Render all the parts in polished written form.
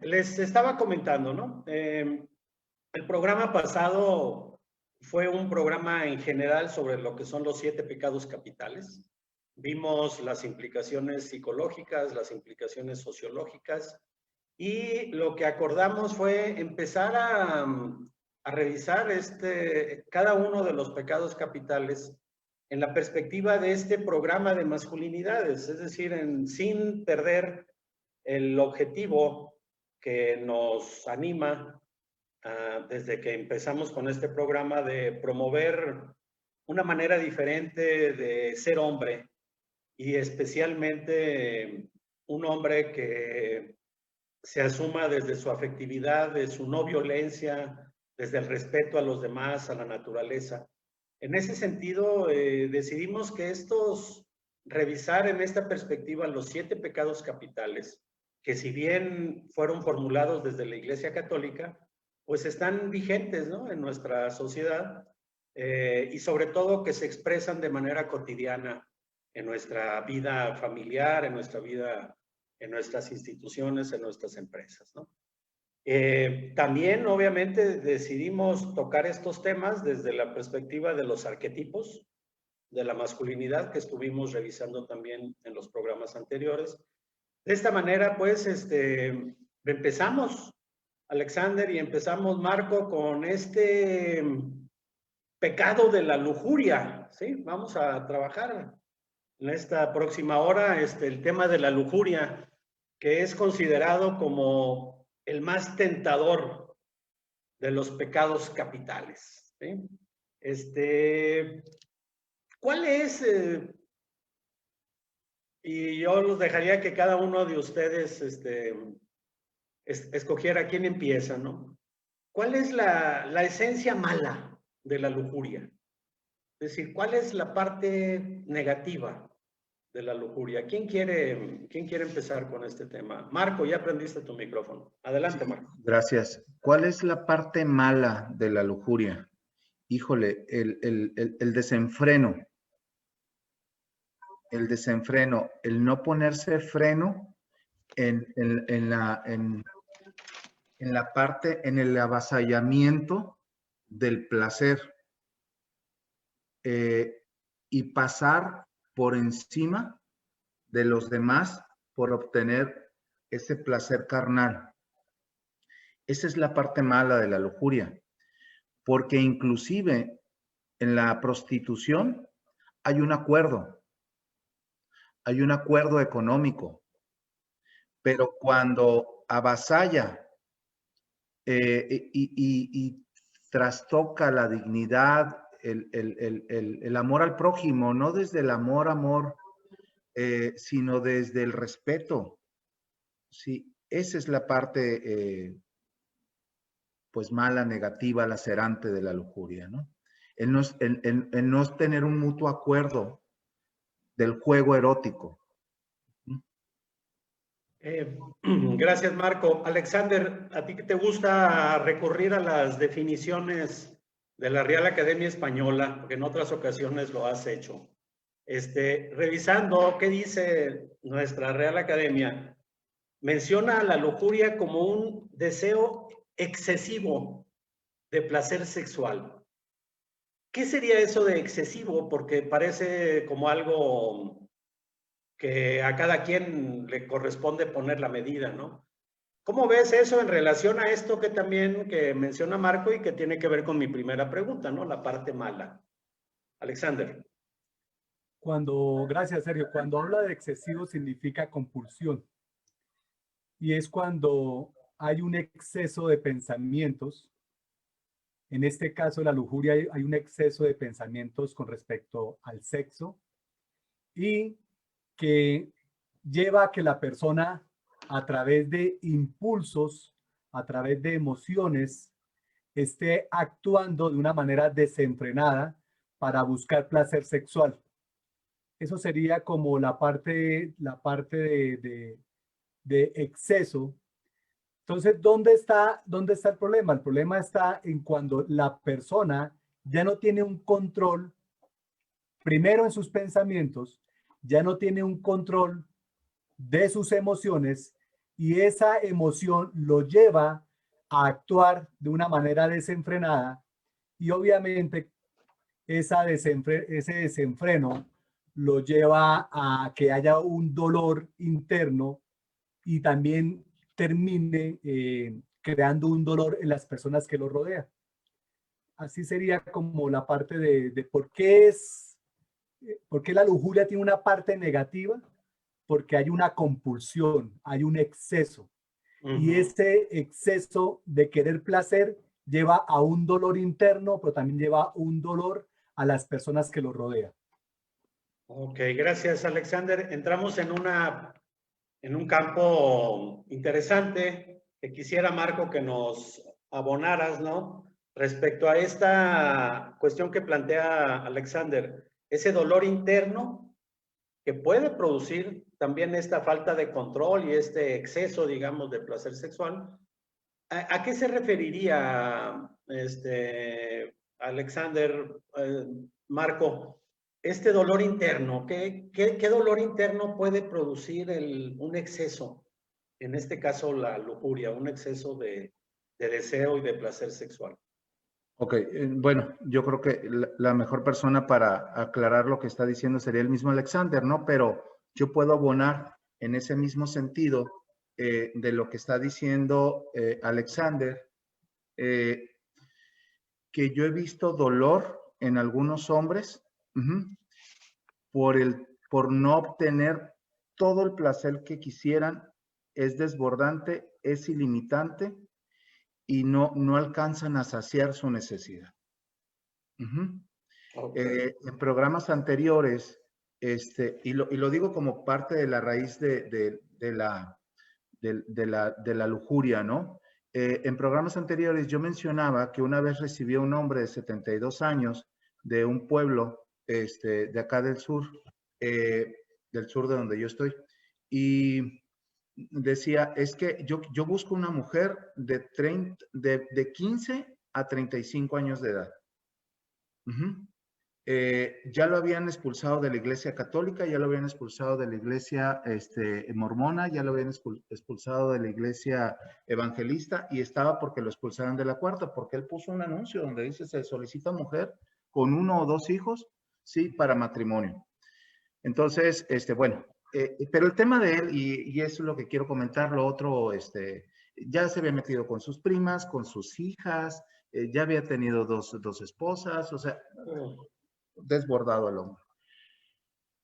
Les estaba comentando, ¿no? El programa pasado fue un programa en general sobre lo que son los 7 pecados capitales. Vimos las implicaciones psicológicas, las implicaciones sociológicas, y lo que acordamos fue empezar a revisar cada uno de los pecados capitales en la perspectiva de este programa de masculinidades, es decir, sin perder el objetivo que nos anima desde que empezamos con este programa de promover una manera diferente de ser hombre, y especialmente un hombre que se asuma desde su afectividad, de su no violencia, desde el respeto a los demás, a la naturaleza. En ese sentido, decidimos que revisar en esta perspectiva los 7 pecados capitales, que si bien fueron formulados desde la Iglesia Católica, pues están vigentes, ¿no?, en nuestra sociedad, y sobre todo que se expresan de manera cotidiana en nuestra vida familiar, en nuestra vida, en nuestras instituciones, en nuestras empresas, ¿no? También, obviamente, decidimos tocar estos temas desde la perspectiva de los arquetipos de la masculinidad que estuvimos revisando también en los programas anteriores. De esta manera, pues, empezamos, Alexander, y empezamos, Marco, con este pecado de la lujuria, ¿sí? Vamos a trabajar en esta próxima hora el tema de la lujuria, que es considerado como el más tentador de los pecados capitales, ¿sí? ¿Cuál es? Y yo los dejaría que cada uno de ustedes escogiera quién empieza, ¿no? ¿Cuál es la esencia mala de la lujuria? Es decir, ¿cuál es la parte negativa de la lujuria? ¿Quién quiere empezar con este tema? Marco, ya prendiste tu micrófono. Adelante, Marco. Gracias. ¿Cuál es la parte mala de la lujuria? Híjole, el desenfreno. El desenfreno, el no ponerse freno en la parte, en el avasallamiento del placer, y pasar por encima de los demás por obtener ese placer carnal. Esa es la parte mala de la lujuria, porque inclusive en la prostitución hay un acuerdo económico, pero cuando avasalla y trastoca la dignidad, el amor al prójimo, no desde el amor, sino desde el respeto. Sí, esa es la parte pues mala, negativa, lacerante de la lujuria, ¿no? El no tener un mutuo acuerdo del juego erótico. Gracias, Marco. Alexander, ¿a ti que te gusta recurrir a las definiciones de la Real Academia Española? Porque en otras ocasiones lo has hecho. Revisando qué dice nuestra Real Academia, menciona a la lujuria como un deseo excesivo de placer sexual. ¿Qué sería eso de excesivo? Porque parece como algo que a cada quien le corresponde poner la medida, ¿no? ¿Cómo ves eso en relación a esto que menciona Marco y que tiene que ver con mi primera pregunta, ¿no? La parte mala. Alexander. Gracias, Sergio. Cuando habla de excesivo significa compulsión. Y es cuando hay un exceso de pensamientos. En este caso, la lujuria, hay un exceso de pensamientos con respecto al sexo y que lleva a que la persona, a través de impulsos, a través de emociones, esté actuando de una manera desenfrenada para buscar placer sexual. Eso sería como la parte de exceso. Entonces, ¿dónde está el problema? El problema está en cuando la persona ya no tiene un control, primero en sus pensamientos, ya no tiene un control de sus emociones y esa emoción lo lleva a actuar de una manera desenfrenada y obviamente ese desenfreno lo lleva a que haya un dolor interno y también termine creando un dolor en las personas que lo rodean. Así sería como la parte de por qué la lujuria tiene una parte negativa, porque hay una compulsión, hay un exceso. Y ese exceso de querer placer lleva a un dolor interno, pero también lleva un dolor a las personas que lo rodean. Ok, gracias, Alexander. Entramos en un campo interesante que quisiera, Marco, que nos abonaras, ¿no? Respecto a esta cuestión que plantea Alexander, ese dolor interno que puede producir también esta falta de control y este exceso, digamos, de placer sexual. ¿A qué se referiría, Alexander, Marco? Este dolor interno, ¿qué dolor interno puede producir un exceso? En este caso, la lujuria, un exceso de deseo y de placer sexual. Ok, bueno, yo creo que la mejor persona para aclarar lo que está diciendo sería el mismo Alexander, ¿no? Pero yo puedo abonar en ese mismo sentido de lo que está diciendo Alexander, que yo he visto dolor en algunos hombres por no obtener todo el placer que quisieran, es desbordante, es ilimitante y no alcanzan a saciar su necesidad. Okay. En programas anteriores, y lo digo como parte de la raíz de la lujuria, ¿no? En programas anteriores yo mencionaba que una vez recibí a un hombre de 72 años de un pueblo de acá del sur de donde yo estoy, y decía, es que yo busco una mujer de 15 a 35 años de edad. Ya lo habían expulsado de la iglesia católica, ya lo habían expulsado de la iglesia mormona, ya lo habían expulsado de la iglesia evangelista y estaba porque lo expulsaran de la cuarta, porque él puso un anuncio donde dice, se solicita mujer con 1 o 2 hijos, sí, para matrimonio. Entonces, bueno, pero el tema de él, y eso es lo que quiero comentar, lo otro, ya se había metido con sus primas, con sus hijas, ya había tenido dos esposas, o sea, desbordado el hombre.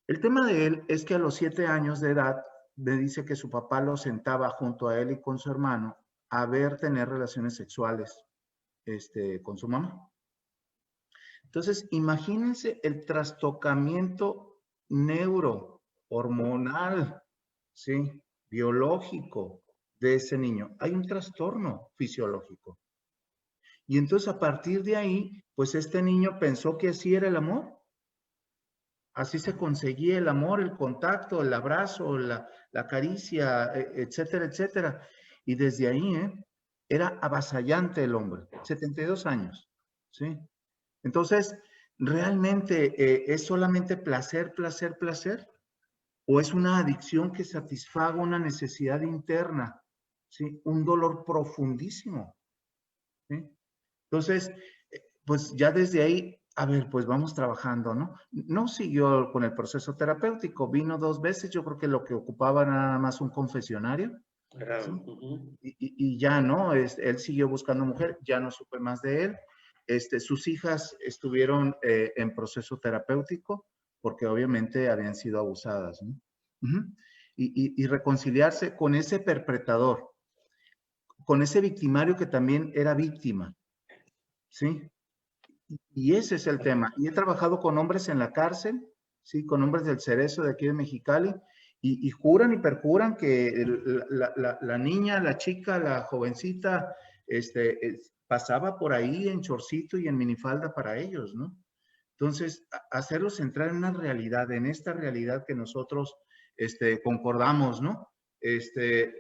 El tema de él es que a los 7 años de edad me dice que su papá lo sentaba junto a él y con su hermano a tener relaciones sexuales con su mamá. Entonces, imagínense el trastocamiento neurohormonal, ¿sí? Biológico de ese niño. Hay un trastorno fisiológico. Y entonces a partir de ahí, pues este niño pensó que así era el amor. Así se conseguía el amor, el contacto, el abrazo, la caricia, etcétera, etcétera. Y desde ahí, era avasallante el hombre, 72 años, ¿sí? Entonces, ¿realmente es solamente placer, placer, placer? ¿O es una adicción que satisfaga una necesidad interna, ¿sí? Un dolor profundísimo, ¿sí? Entonces, pues ya desde ahí, a ver, pues vamos trabajando, ¿no? No siguió con el proceso terapéutico, vino 2 veces, yo creo que lo que ocupaba era nada más un confesionario, ¿sí? Y ya, ¿no? Él siguió buscando mujer, ya no supe más de él. Sus hijas estuvieron en proceso terapéutico porque obviamente habían sido abusadas, ¿no? Y reconciliarse con ese perpetrador, con ese victimario que también era víctima, ¿sí? Y ese es el tema. Y he trabajado con hombres en la cárcel, ¿sí? Con hombres del Cerezo de aquí de Mexicali, y juran y perjuran que la niña, la chica, la jovencita, pasaba por ahí en chorcito y en minifalda para ellos, ¿no? Entonces, hacerlos entrar en una realidad, en esta realidad que nosotros concordamos, ¿no?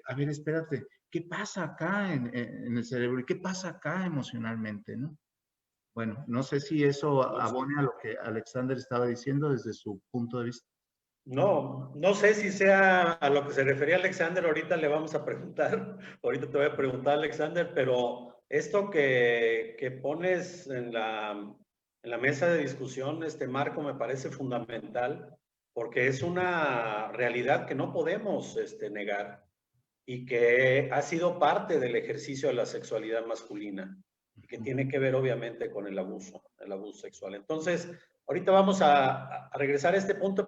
A ver, espérate, ¿qué pasa acá en el cerebro? ¿Y qué pasa acá emocionalmente, no? Bueno, no sé si eso abone a lo que Alexander estaba diciendo desde su punto de vista. No, no sé si sea a lo que se refería Alexander, ahorita le vamos a preguntar, ahorita te voy a preguntar, Alexander, pero esto que pones en la mesa de discusión, Marco, me parece fundamental, porque es una realidad que no podemos negar y que ha sido parte del ejercicio de la sexualidad masculina, y que tiene que ver obviamente con el abuso sexual. Entonces, ahorita vamos a regresar a este punto.